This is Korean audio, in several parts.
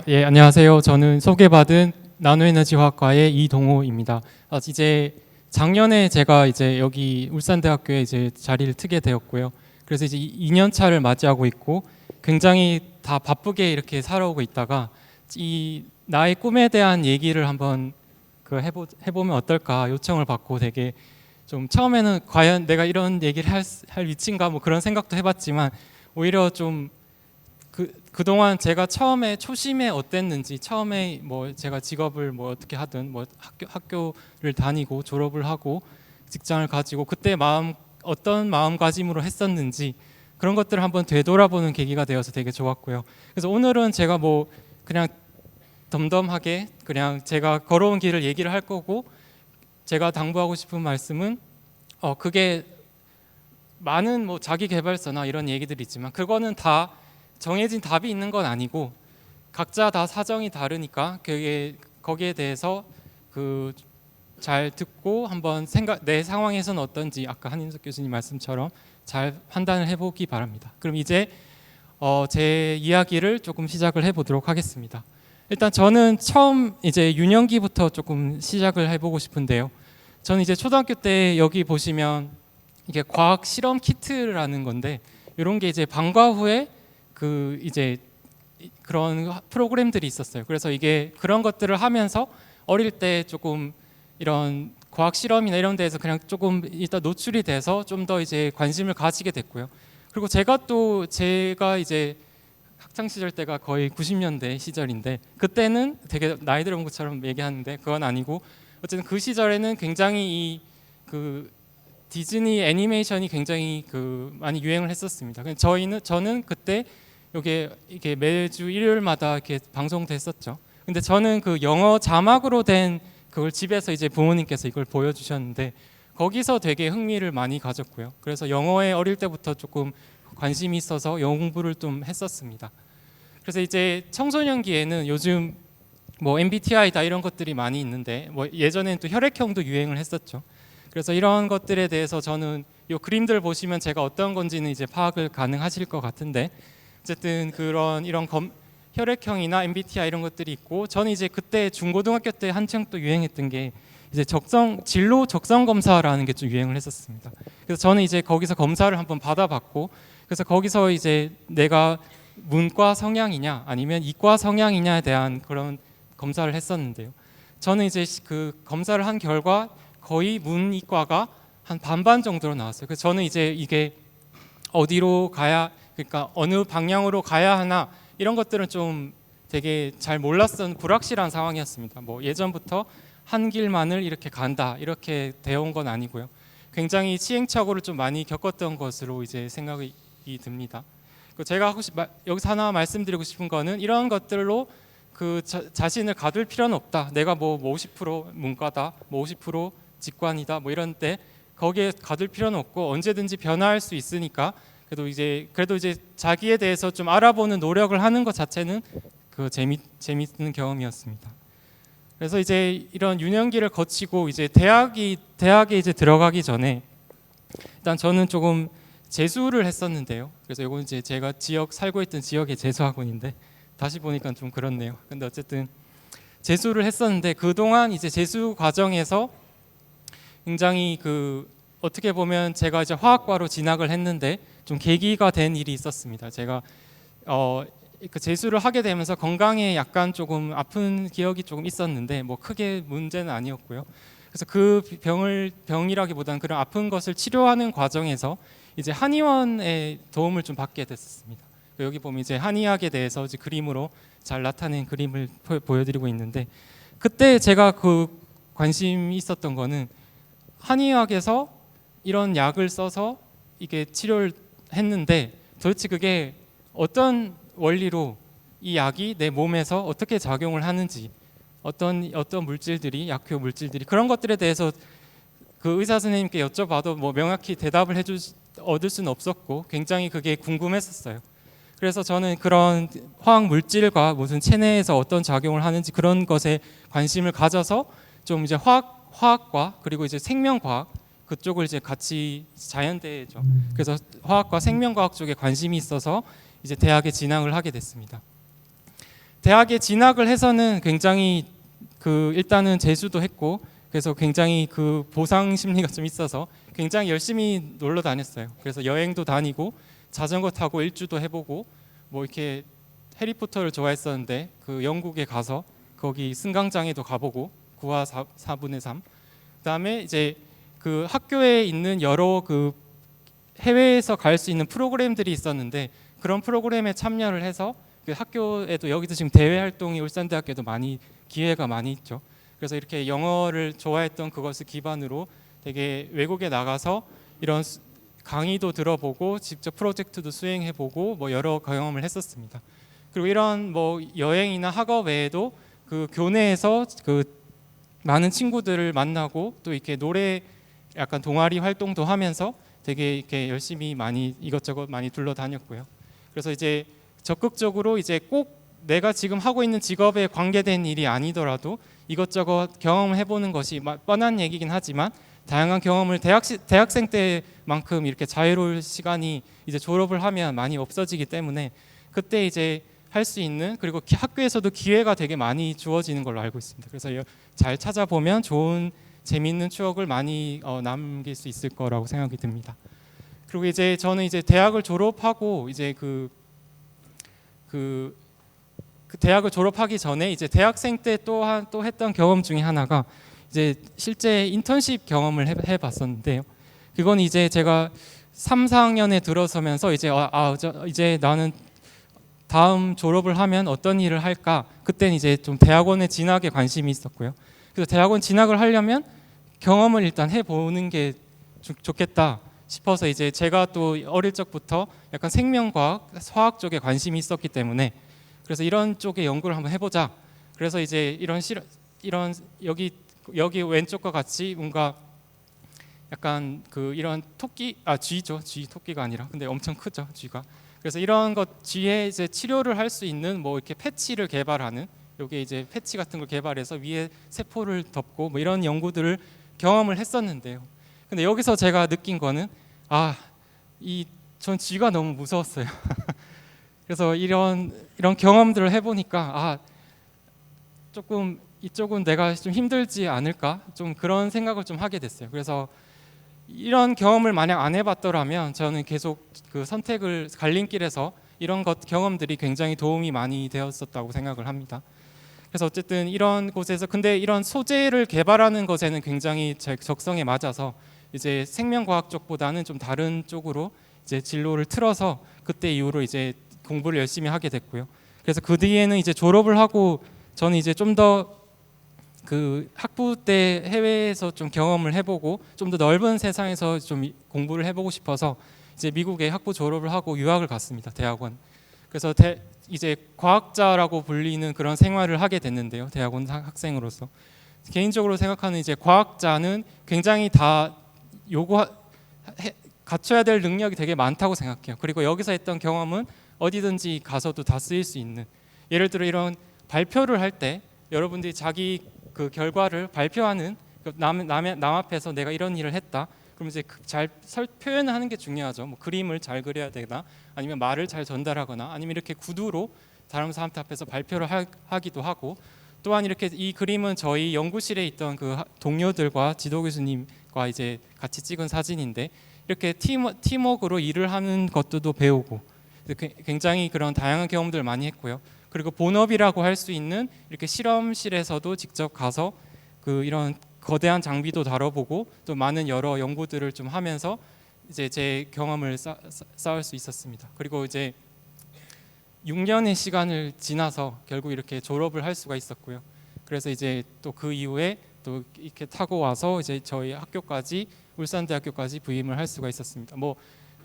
예, 안녕하세요. 저는 소개받은 나노에너지화학과의 이동호입니다. 이제 작년에 제가 이제 여기 울산대학교에 이제 자리를 트게 되었고요. 그래서 이제 2년 차를 맞이하고 있고 굉장히 다 바쁘게 이렇게 살아오고 있다가 이 나의 꿈에 대한 얘기를 한번 해보면 어떨까 요청을 받고 되게 좀 처음에는 과연 내가 이런 얘기를 할 위치인가 뭐 그런 생각도 해봤지만 오히려 좀 그동안 제가 처음에 초심에 어땠는지 처음에 뭐 제가 직업을 뭐 어떻게 하든 뭐 학교를 다니고 졸업을 하고 직장을 가지고 그때 어떤 마음가짐으로 했었는지 그런 것들을 한번 되돌아보는 계기가 되어서 되게 좋았고요. 그래서 오늘은 제가 뭐 그냥 덤덤하게 그냥 제가 걸어온 길을 얘기를 할 거고 제가 당부하고 싶은 말씀은 그게 많은 뭐 자기계발서나 이런 얘기들이 있지만 그거는 다 정해진 답이 있는 건 아니고 각자 다 사정이 다르니까 거기에 대해서 잘 듣고 한번 내 상황에서는 어떤지 아까 한인석 교수님 말씀처럼 잘 판단을 해보기 바랍니다. 그럼 이제 제 이야기를 조금 시작을 해보도록 하겠습니다. 일단 저는 처음 이제 유년기부터 조금 시작을 해보고 싶은데요. 저는 이제 초등학교 때 여기 보시면 이게 과학 실험 키트라는 건데 이런 게 이제 방과 후에 이제 그런 프로그램들이 있었어요. 그래서 이게 그런 것들을 하면서 어릴 때 조금 이런 과학 실험이나 이런 데에서 그냥 조금 일단 노출이 돼서 좀 더 이제 관심을 가지게 됐고요. 그리고 제가 이제 학창 시절 때가 거의 90년대 시절인데 그때는 되게 나이 들은 것처럼 얘기하는데 그건 아니고 어쨌든 그 시절에는 굉장히 디즈니 애니메이션이 굉장히 많이 유행을 했었습니다. 저는 그때 이게 매주 일요일마다 이렇게 방송됐었죠. 근데 저는 그 영어 자막으로 된 그걸 집에서 이제 부모님께서 이걸 보여주셨는데 거기서 되게 흥미를 많이 가졌고요. 그래서 영어에 어릴 때부터 조금 관심이 있어서 영어 공부를 좀 했었습니다. 그래서 이제 청소년기에는 요즘 뭐 MBTI다 이런 것들이 많이 있는데 뭐 예전에는 또 혈액형도 유행을 했었죠. 그래서 이런 것들에 대해서 저는 이 그림들 보시면 제가 어떤 건지는 이제 파악을 가능하실 것 같은데 어쨌든 이런 혈액형이나 MBTI 이런 것들이 있고 저는 이제 그때 중고등학교 때 한창 또 유행했던 게 이제 진로 적성 검사라는 게 좀 유행을 했었습니다. 그래서 저는 이제 거기서 검사를 한번 받아봤고 그래서 거기서 이제 내가 문과 성향이냐 아니면 이과 성향이냐에 대한 그런 검사를 했었는데요. 저는 이제 그 검사를 한 결과 거의 문이과가 한 반반 정도로 나왔어요. 그래서 저는 이제 이게 어디로 가야 그러니까 어느 방향으로 가야 하나 이런 것들은 좀 되게 잘 몰랐던 불확실한 상황이었습니다. 뭐 예전부터 한 길만을 이렇게 간다 이렇게 되어온 건 아니고요. 굉장히 시행착오를 좀 많이 겪었던 것으로 이제 생각이 듭니다. 제가 여기서 하나 말씀드리고 싶은 거는 이런 것들로 자신을 가둘 필요는 없다. 내가 뭐 50% 문과다, 뭐 50% 직관이다, 뭐 이런 때 거기에 가둘 필요는 없고 언제든지 변화할 수 있으니까 그래도 이제 자기에 대해서 좀 알아보는 노력을 하는 것 자체는 재밌는 경험이었습니다. 그래서 이제 이런 유년기를 거치고 이제 대학에 이제 들어가기 전에 일단 저는 조금 재수를 했었는데요. 그래서 이건 이제 제가 살고 있던 지역의 재수학원인데 다시 보니까 좀 그렇네요. 근데 어쨌든 재수를 했었는데 그동안 이제 재수 과정에서 굉장히 어떻게 보면 제가 이제 화학과로 진학을 했는데 좀 계기가 된 일이 있었습니다. 제가 재수를 하게 되면서 건강에 약간 조금 아픈 기억이 조금 있었는데 뭐 크게 문제는 아니었고요. 그래서 병이라기보다는 그런 아픈 것을 치료하는 과정에서 이제 한의원의 도움을 좀 받게 됐습니다. 여기 보면 이제 한의학에 대해서 이제 그림으로 잘 나타낸 그림을 보여드리고 있는데 그때 제가 관심이 있었던 거는 한의학에서 이런 약을 써서 이게 치료를 했는데 도대체 그게 어떤 원리로 이 약이 내 몸에서 어떻게 작용을 하는지 어떤 물질들이 약효 물질들이 그런 것들에 대해서 의사 선생님께 여쭤봐도 뭐 명확히 대답을 얻을 수는 없었고 굉장히 그게 궁금했었어요. 그래서 저는 그런 화학 물질과 무슨 체내에서 어떤 작용을 하는지 그런 것에 관심을 가져서 좀 이제 화학과 그리고 이제 생명과학 그쪽을 이제 같이 자연대죠. 그래서 화학과 생명과학 쪽에 관심이 있어서 이제 대학에 진학을 하게 됐습니다. 대학에 진학을 해서는 굉장히 그 일단은 재수도 했고 그래서 굉장히 그 보상 심리가 좀 있어서 굉장히 열심히 놀러 다녔어요. 그래서 여행도 다니고 자전거 타고 일주도 해보고 뭐 이렇게 해리포터를 좋아했었는데 그 영국에 가서 거기 승강장에도 가보고 9화 4분의 3. 그다음에 이제 그 학교에 있는 여러 그 해외에서 갈 수 있는 프로그램들이 있었는데 그런 프로그램에 참여를 해서 그 학교에도 여기도 지금 대외 활동이 울산대학교에도 많이 기회가 많이 있죠. 그래서 이렇게 영어를 좋아했던 그것을 기반으로 되게 외국에 나가서 이런 강의도 들어보고 직접 프로젝트도 수행해보고 뭐 여러 경험을 했었습니다. 그리고 이런 뭐 여행이나 학업 외에도 그 교내에서 그 많은 친구들을 만나고 또 이렇게 노래 약간 동아리 활동도 하면서 되게 이렇게 열심히 많이 이것저것 많이 둘러다녔고요. 그래서 이제 적극적으로 이제 꼭 내가 지금 하고 있는 직업에 관계된 일이 아니더라도 이것저것 경험을 해보는 것이 뻔한 얘기긴 하지만 다양한 경험을 대학생 때만큼 이렇게 자유로울 시간이 이제 졸업을 하면 많이 없어지기 때문에 그때 이제 할 수 있는 그리고 학교에서도 기회가 되게 많이 주어지는 걸로 알고 있습니다. 그래서 잘 찾아보면 좋은 재미있는 추억을 많이 남길 수 있을 거라고 생각이 듭니다. 그리고 이제 저는 이제 대학을 졸업하고 이제 그 대학을 졸업하기 전에 이제 대학생 때 또 했던 경험 중에 하나가 이제 실제 인턴십 경험을 해봤었는데요. 그건 이제 제가 3, 4학년에 들어서면서 이제 이제 나는 다음 졸업을 하면 어떤 일을 할까? 그때는 이제 좀 대학원에 진학에 관심이 있었고요. 그래서 대학원 진학을 하려면 경험을 일단 해보는 게 좋겠다 싶어서 이제 제가 또 어릴 적부터 약간 생명과학, 화학 쪽에 관심이 있었기 때문에 그래서 이런 쪽에 연구를 한번 해보자. 그래서 이제 이런 여기 왼쪽과 같이 뭔가 약간 그 이런 쥐죠. 쥐 토끼가 아니라 근데 엄청 크죠 쥐가. 그래서 이런 것 쥐에 이제 치료를 할 수 있는 뭐 이렇게 패치를 개발하는 요게 이제 패치 같은 걸 개발해서 위에 세포를 덮고 뭐 이런 연구들을 경험을 했었는데요. 근데 여기서 제가 느낀 거는 전 쥐가 너무 무서웠어요. 그래서 이런 경험들을 해보니까 조금 이쪽은 내가 좀 힘들지 않을까 좀 그런 생각을 좀 하게 됐어요. 그래서 이런 경험을 만약 안 해봤더라면 저는 계속 그 선택을 갈림길에서 이런 경험들이 굉장히 도움이 많이 되었었다고 생각을 합니다. 그래서 어쨌든 이런 곳에서 근데 이런 소재를 개발하는 것에는 굉장히 제 적성에 맞아서 이제 생명과학 쪽보다는 좀 다른 쪽으로 이제 진로를 틀어서 그때 이후로 이제 공부를 열심히 하게 됐고요. 그래서 그 뒤에는 이제 졸업을 하고 저는 이제 좀 더 그 학부 때 해외에서 좀 경험을 해보고 좀 더 넓은 세상에서 좀 공부를 해보고 싶어서 이제 미국에 학부 졸업을 하고 유학을 갔습니다. 대학원. 그래서 이제 과학자라고 불리는 그런 생활을 하게 됐는데요. 대학원 학생으로서 개인적으로 생각하는 이제 과학자는 굉장히 다 갖춰야 될 능력이 되게 많다고 생각해요. 그리고 여기서 했던 경험은 어디든지 가서도 다 쓰일 수 있는. 예를 들어 이런 발표를 할 때 여러분들이 자기 그 결과를 발표하는 남 앞에서 내가 이런 일을 했다. 그럼 이제 잘 표현하는 게 중요하죠. 뭐 그림을 잘 그려야 되나, 아니면 말을 잘 전달하거나, 아니면 이렇게 구두로 다른 사람 앞에서 발표를 하기도 하고, 또한 이렇게 이 그림은 저희 연구실에 있던 그 동료들과 지도 교수님과 이제 같이 찍은 사진인데 이렇게 팀워크로 일을 하는 것도 배우고 굉장히 그런 다양한 경험들을 많이 했고요. 그리고 본업이라고 할 수 있는 이렇게 실험실에서도 직접 가서 그 이런 거대한 장비도 다뤄보고 또 많은 여러 연구들을 좀 하면서 이제 제 경험을 쌓을 수 있었습니다. 그리고 이제 6년의 시간을 지나서 결국 이렇게 졸업을 할 수가 있었고요. 그래서 이제 또 그 이후에 또 이렇게 타고 와서 이제 저희 학교까지 울산대학교까지 부임을 할 수가 있었습니다. 뭐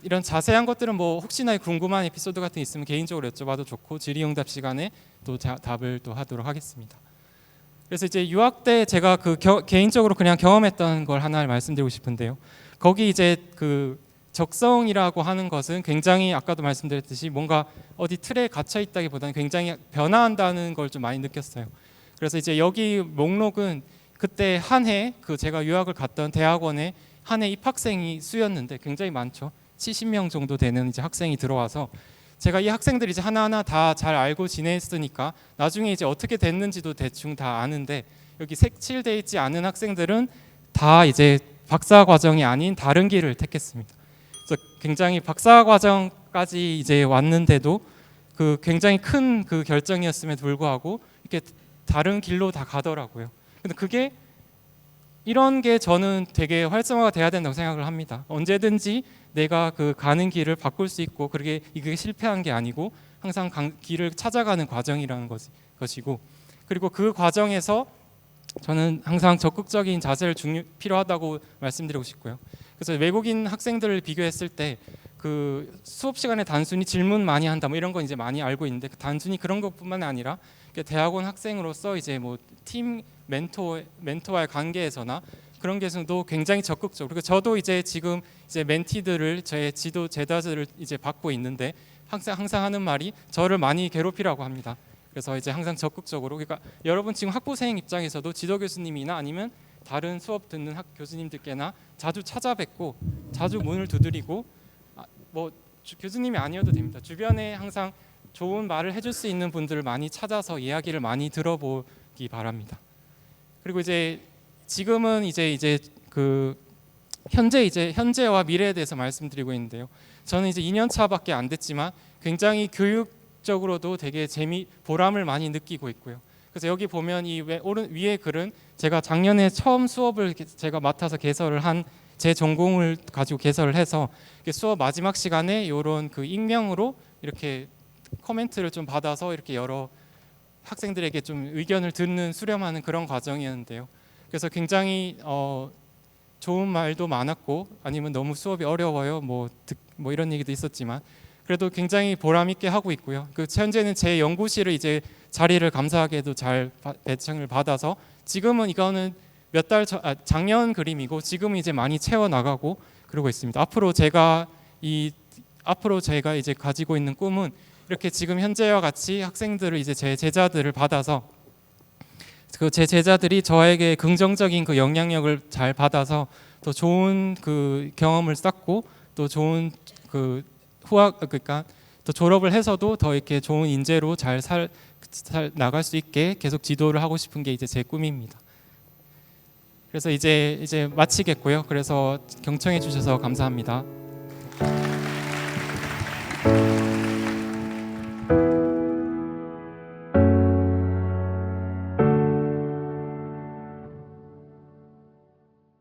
이런 자세한 것들은 뭐 혹시나 궁금한 에피소드 같은 게 있으면 개인적으로 여쭤봐도 좋고 질의응답 시간에 또 답을 또 하도록 하겠습니다. 그래서 이제 유학 때 제가 그 개인적으로 그냥 경험했던 걸 하나 말씀드리고 싶은데요. 거기 이제 그 적성이라고 하는 것은 굉장히 아까도 말씀드렸듯이 뭔가 어디 틀에 갇혀 있다기보다는 굉장히 변화한다는 걸 좀 많이 느꼈어요. 그래서 이제 여기 목록은 그때 한 해 그 제가 유학을 갔던 대학원에 한 해 입학생이 수였는데 굉장히 많죠. 70명 정도 되는 이제 학생이 들어와서 제가 이 학생들이 이제 하나하나 다 잘 알고 지냈으니까 나중에 이제 어떻게 됐는지도 대충 다 아는데, 여기 색칠돼 있지 않은 학생들은 다 이제 박사 과정이 아닌 다른 길을 택했습니다. 그래서 굉장히 박사 과정까지 이제 왔는데도 그 굉장히 큰 그 결정이었음에도 불구하고 이렇게 다른 길로 다 가더라고요. 근데 그게 이런 게 저는 되게 활성화가 돼야 된다고 생각을 합니다. 언제든지 내가 그 가는 길을 바꿀 수 있고, 그게 이게 실패한 게 아니고 항상 길을 찾아가는 과정이라는 것이고, 그리고 그 과정에서 저는 항상 적극적인 자세를 필요하다고 말씀드리고 싶고요. 그래서 외국인 학생들을 비교했을 때 그 수업 시간에 단순히 질문 많이 한다 뭐 이런 건 이제 많이 알고 있는데, 단순히 그런 것뿐만 아니라 대학원 학생으로서 이제 뭐 팀 멘토와의 관계에서나 그런 게서도 굉장히 적극적으로, 그리고 저도 이제 지금 이제 멘티들을 제 지도 제자들을 이제 받고 있는데 항상 하는 말이 저를 많이 괴롭히라고 합니다. 그래서 이제 항상 적극적으로, 그러니까 여러분 지금 학부생 입장에서도 지도 교수님이나 아니면 다른 수업 듣는 교수님들께나 자주 찾아뵙고 자주 문을 두드리고, 뭐 교수님이 아니어도 됩니다. 주변에 항상 좋은 말을 해줄 수 있는 분들을 많이 찾아서 이야기를 많이 들어보기 바랍니다. 그리고 이제 지금은 이제 그 현재와 미래에 대해서 말씀드리고 있는데요. 저는 이제 2년 차밖에 안 됐지만 굉장히 교육적으로도 되게 보람을 많이 느끼고 있고요. 그래서 여기 보면 이 위에 글은 제가 작년에 처음 수업을 제가 맡아서 개설을 한 제 전공을 가지고 개설을 해서 수업 마지막 시간에 이런 그 익명으로 이렇게 코멘트를 좀 받아서 이렇게 여러 학생들에게 좀 의견을 듣는 수렴하는 그런 과정이었는데요. 그래서 굉장히 좋은 말도 많았고, 아니면 너무 수업이 어려워요 뭐 이런 얘기도 있었지만, 그래도 굉장히 보람 있게 하고 있고요. 그 현재는 제 연구실을 이제 자리를 감사하게도 잘 배청을 받아서 지금은 이거는 작년 그림이고 지금은 이제 많이 채워 나가고 그러고 있습니다. 앞으로 제가 이제 가지고 있는 꿈은 이렇게 지금 현재와 같이 학생들을 이제 제 제자들을 받아서 그 제 제자들이 저에게 긍정적인 그 영향력을 잘 받아서 더 좋은 그 경험을 쌓고, 또 좋은 그 그러니까 또 졸업을 해서도 더 이렇게 좋은 인재로 잘 나갈 수 있게 계속 지도를 하고 싶은 게 이제 제 꿈입니다. 그래서 이제 마치겠고요. 그래서 경청해 주셔서 감사합니다.